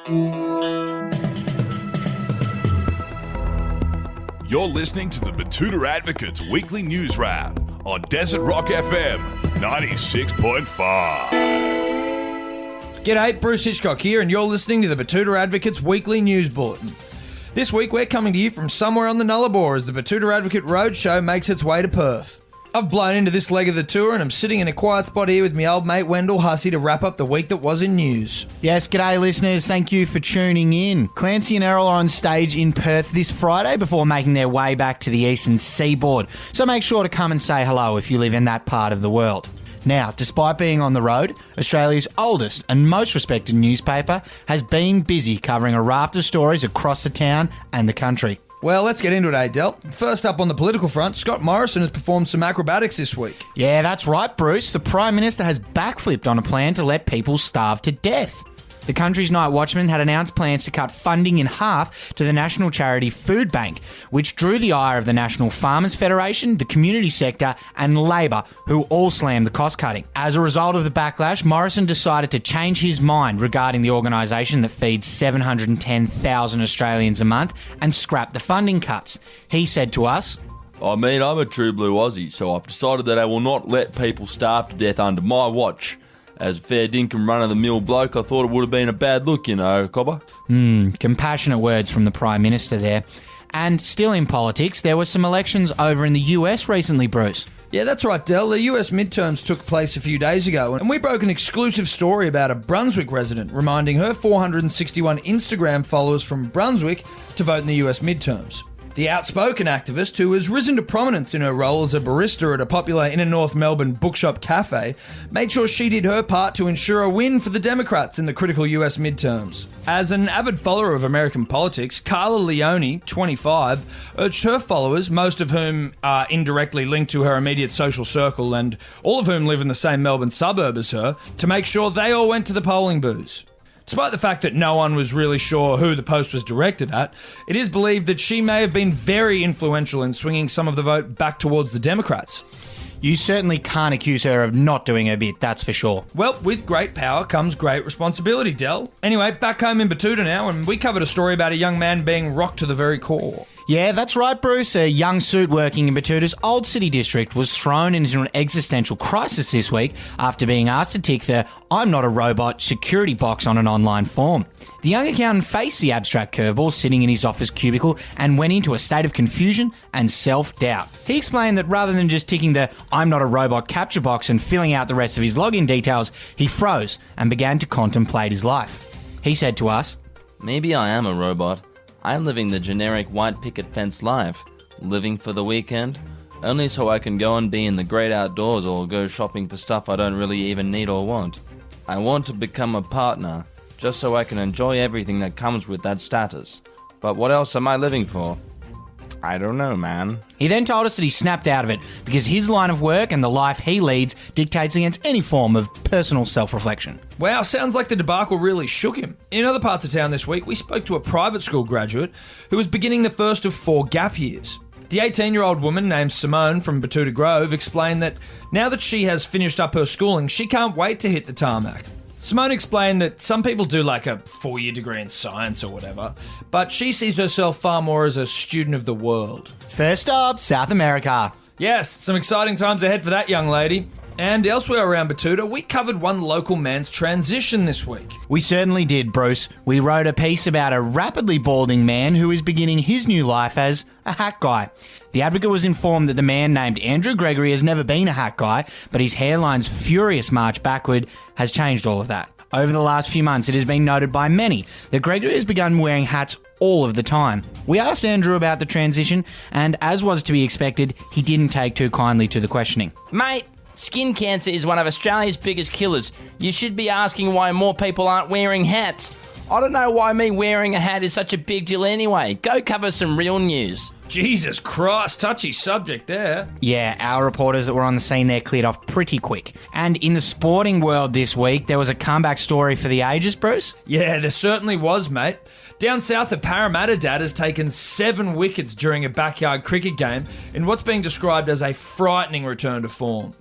You're listening to the Betoota Advocate's weekly news wrap on Desert Rock FM 96.5. G'day, Bruce Hitchcock here, and you're listening to the Betoota Advocate's weekly news bulletin. This week we're coming to you from somewhere on the Nullarbor as the Betoota Advocate Roadshow makes its way to Perth. I've blown into this leg of the tour and I'm sitting in a quiet spot here with my old mate Wendell Hussey to wrap up the week that was in news. Yes, g'day listeners, thank you for tuning in. Clancy and Errol are on stage in Perth this Friday before making their way back to the eastern seaboard, so make sure to come and say hello if you live in that part of the world. Now, despite being on the road, Australia's oldest and most respected newspaper has been busy covering a raft of stories across the town and the country. Well, let's get into it, Adele. First up on the political front, Scott Morrison has performed some acrobatics this week. Yeah, that's right, Bruce. The Prime Minister has backflipped on a plan to let people starve to death. The country's Night Watchman had announced plans to cut funding in half to the national charity Food Bank, which drew the ire of the National Farmers Federation, the community sector and Labor, who all slammed the cost cutting. As a result of the backlash, Morrison decided to change his mind regarding the organisation that feeds 710,000 Australians a month and scrap the funding cuts. He said to us, I'm a true blue Aussie, so I've decided that I will not let people starve to death under my watch. As a fair dinkum run-of-the-mill bloke, I thought it would have been a bad look, you know, Cobber. Compassionate words from the Prime Minister there. And still in politics, there were some elections over in the US recently, Bruce. Yeah, that's right, Del. The US midterms took place a few days ago, and we broke an exclusive story about a Brunswick resident reminding her 461 Instagram followers from Brunswick to vote in the US midterms. The outspoken activist, who has risen to prominence in her role as a barista at a popular inner North Melbourne bookshop cafe, made sure she did her part to ensure a win for the Democrats in the critical US midterms. As an avid follower of American politics, Carla Leone, 25, urged her followers, most of whom are indirectly linked to her immediate social circle and all of whom live in the same Melbourne suburb as her, to make sure they all went to the polling booths. Despite the fact that no one was really sure who the post was directed at, it is believed that she may have been very influential in swinging some of the vote back towards the Democrats. You certainly can't accuse her of not doing her bit, that's for sure. Well, with great power comes great responsibility, Del. Anyway, back home in Betoota now, and we covered a story about a young man being rocked to the very core. Yeah, that's right, Bruce. A young suit working in Betoota's Old City district was thrown into an existential crisis this week after being asked to tick the I'm not a robot security box on an online form. The young accountant faced the abstract curveball sitting in his office cubicle and went into a state of confusion and self-doubt. He explained that rather than just ticking the I'm not a robot capture box and filling out the rest of his login details, he froze and began to contemplate his life. He said to us, Maybe I am a robot. I'm living the generic white picket fence life, living for the weekend, only so I can go and be in the great outdoors or go shopping for stuff I don't really even need or want. I want to become a partner, just so I can enjoy everything that comes with that status. But what else am I living for? I don't know, man. He then told us that he snapped out of it because his line of work and the life he leads dictates against any form of personal self-reflection. Wow, sounds like the debacle really shook him. In other parts of town this week, we spoke to a private school graduate who was beginning the first of 4 gap years. The 18-year-old woman named Simone from Betoota Grove explained that now that she has finished up her schooling, she can't wait to hit the tarmac. Simone explained that some people do like a 4-year degree in science or whatever, but she sees herself far more as a student of the world. First up, South America. Yes, some exciting times ahead for that young lady. And elsewhere around Betoota, we covered one local man's transition this week. We certainly did, Bruce. We wrote a piece about a rapidly balding man who is beginning his new life as a hat guy. The Advocate was informed that the man named Andrew Gregory has never been a hat guy, but his hairline's furious march backward has changed all of that. Over the last few months, it has been noted by many that Gregory has begun wearing hats all of the time. We asked Andrew about the transition, and as was to be expected, he didn't take too kindly to the questioning. Mate, skin cancer is one of Australia's biggest killers. You should be asking why more people aren't wearing hats. I don't know why me wearing a hat is such a big deal anyway. Go cover some real news. Jesus Christ, touchy subject there. Yeah, our reporters that were on the scene there cleared off pretty quick. And in the sporting world this week, there was a comeback story for the ages, Bruce? Yeah, there certainly was, mate. Down south, a Parramatta dad has taken 7 wickets during a backyard cricket game in what's being described as a frightening return to form.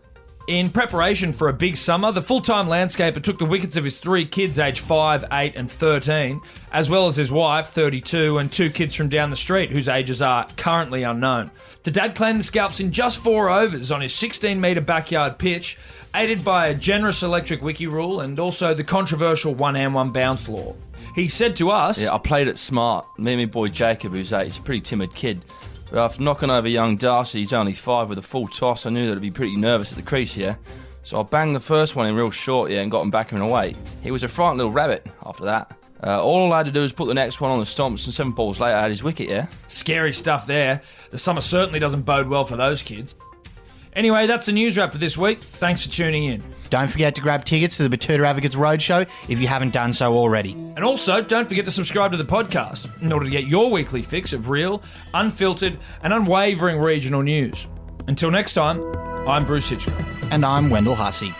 In preparation for a big summer, the full-time landscaper took the wickets of his 3 kids aged 5, 8 and 13, as well as his wife, 32, and 2 kids from down the street whose ages are currently unknown. The dad claimed the scalps in just 4 overs on his 16-metre backyard pitch, aided by a generous electric wicky rule and also the controversial 1 and 1 bounce law. He said to us... Yeah, I played it smart. Me and my boy Jacob, who's 8, he's a pretty timid kid. But after knocking over young Darcy, he's only 5, with a full toss, I knew that he'd be pretty nervous at the crease here. So I banged the first one in real short, and got him back and away. He was a frightened little rabbit after that. All I had to do was put the next one on the stumps, and 7 balls later I had his wicket, Scary stuff there. The summer certainly doesn't bode well for those kids. Anyway, that's the news wrap for this week. Thanks for tuning in. Don't forget to grab tickets to the Betoota Advocates Roadshow if you haven't done so already. And also, don't forget to subscribe to the podcast in order to get your weekly fix of real, unfiltered, and unwavering regional news. Until next time, I'm Bruce Hitchcock. And I'm Wendell Hussey.